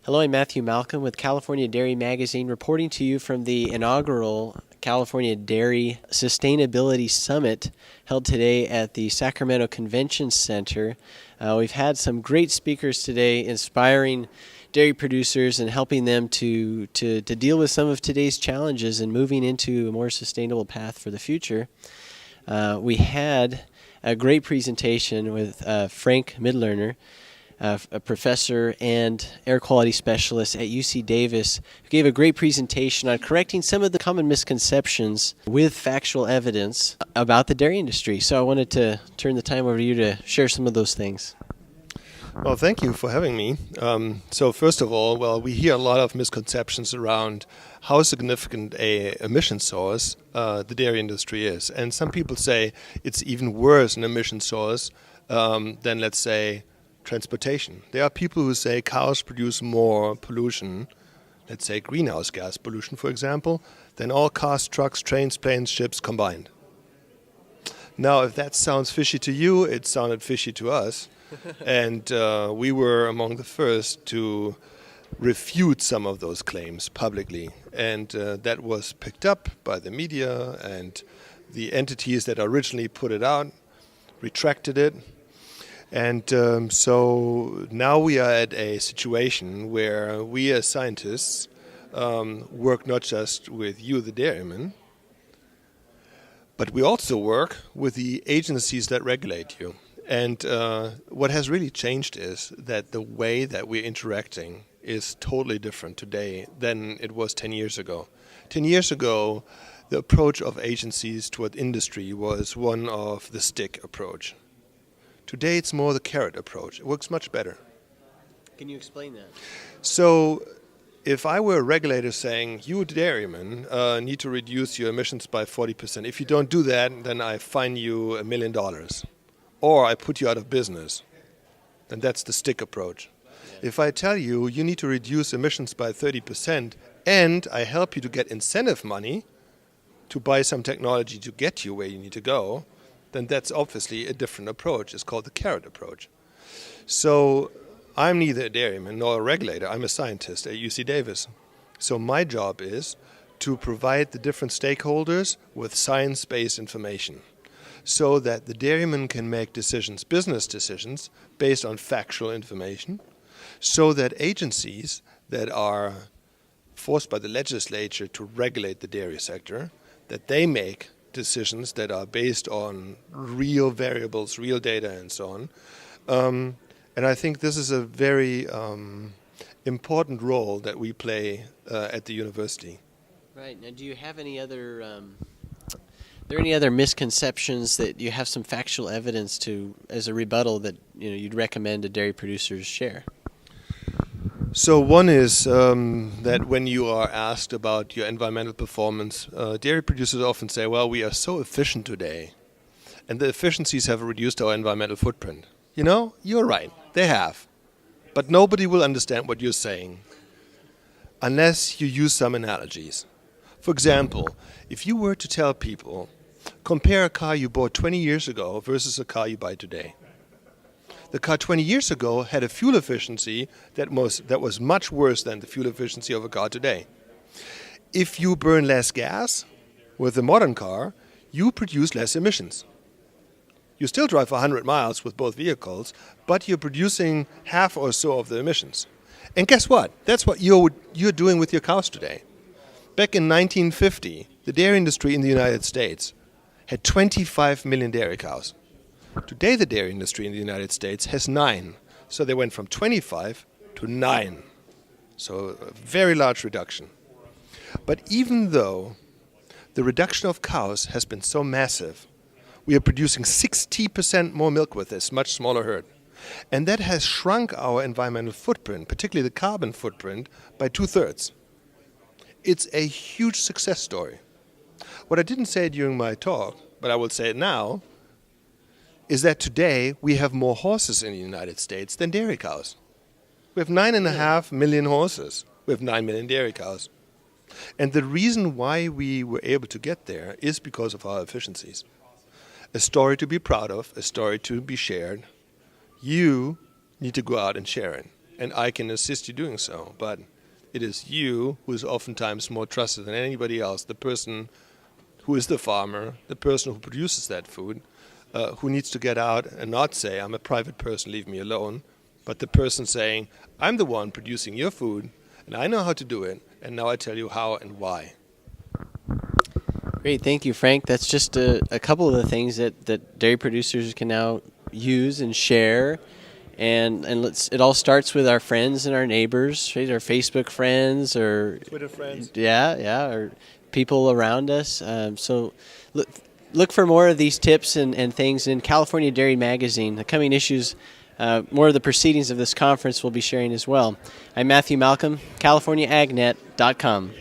Hello, I'm Matthew Malcolm with California Dairy Magazine, reporting to you from the inaugural California Dairy Sustainability Summit held today at the Sacramento Convention Center. We've had some great speakers today inspiring dairy producers and helping them to deal with some of today's challenges and moving into a more sustainable path for the future. We had a great presentation with Frank Midlerner, a professor and air quality specialist at UC Davis, who gave a great presentation on correcting some of the common misconceptions with factual evidence about the dairy industry. So I wanted to turn the time over to you to share some of those things. Well, thank you for having me. So first of all, we hear a lot of misconceptions around how significant a emission source the dairy industry is. And some people say it's even worse an emission source than, let's say, transportation. There are people who say cows produce more pollution, let's say greenhouse gas pollution, for example, than all cars, trucks, trains, planes, ships combined. Now, if that sounds fishy to you, it sounded fishy to us. And we were among the first to refute some of those claims publicly. And that was picked up by the media, and the entities that originally put it out retracted it. And so now we are at a situation where we as scientists work not just with you, the dairymen, but we also work with the agencies that regulate you. And what has really changed is that the way that we're interacting is totally different today than it was 10 years ago. 10 years ago, the approach of agencies toward industry was one of the stick approach. Today, it's more the carrot approach. It works much better. Can you explain that? So, if I were a regulator saying, you dairymen need to reduce your emissions by 40%. If you don't do that, then I fine you $1 million. Or I put you out of business. Then that's the stick approach. Yeah. If I tell you, you need to reduce emissions by 30%, and I help you to get incentive money to buy some technology to get you where you need to go, then that's obviously a different approach. It's called the carrot approach. So I'm neither a dairyman nor a regulator. I'm a scientist at UC Davis. So my job is to provide the different stakeholders with science-based information so that the dairyman can make decisions, business decisions, based on factual information, so that agencies that are forced by the legislature to regulate the dairy sector, that they make decisions that are based on real variables, real data, and so on. And I think this is a very important role that we play at the university. Right. Now, do you have any other any other misconceptions that you have some factual evidence to as a rebuttal that you'd recommend to dairy producers share? So one is that when you are asked about your environmental performance, dairy producers often say, well, we are so efficient today, and the efficiencies have reduced our environmental footprint. You know, you're right, they have. But nobody will understand what you're saying unless you use some analogies. For example, if you were to tell people, compare a car you bought 20 years ago versus a car you buy today. The car 20 years ago had a fuel efficiency that was much worse than the fuel efficiency of a car today. If you burn less gas with a modern car, you produce less emissions. You still drive 100 miles with both vehicles, but you're producing half or so of the emissions. And guess what? That's what you're doing with your cows today. Back in 1950, the dairy industry in the United States had 25 million dairy cows. Today, the dairy industry in the United States has 9. So they went from 25 to 9. So a very large reduction. But even though the reduction of cows has been so massive, we are producing 60% more milk with this much smaller herd. And that has shrunk our environmental footprint, particularly the carbon footprint, by 2/3. It's a huge success story. What I didn't say during my talk, but I will say it now, is that today we have more horses in the United States than dairy cows. We have 9.5 million horses. We have 9 million dairy cows. And the reason why we were able to get there is because of our efficiencies. A story to be proud of, a story to be shared. You need to go out and share it. and I can assist you doing so. But it is you who is oftentimes more trusted than anybody else, the person who is the farmer, the person who produces that food, who needs to get out and not say, I'm a private person, leave me alone, but the person saying, I'm the one producing your food, and I know how to do it, and now I tell you how and why. Great, thank you, Frank. That's just a couple of the things that dairy producers can now use and share. And it all starts with our friends and our neighbors, right? Our Facebook friends or Twitter friends. Yeah, or people around us. So look for more of these tips and things in California Dairy Magazine. The coming issues, more of the proceedings of this conference we'll be sharing as well. I'm Matthew Malcolm, CaliforniaAgNet.com.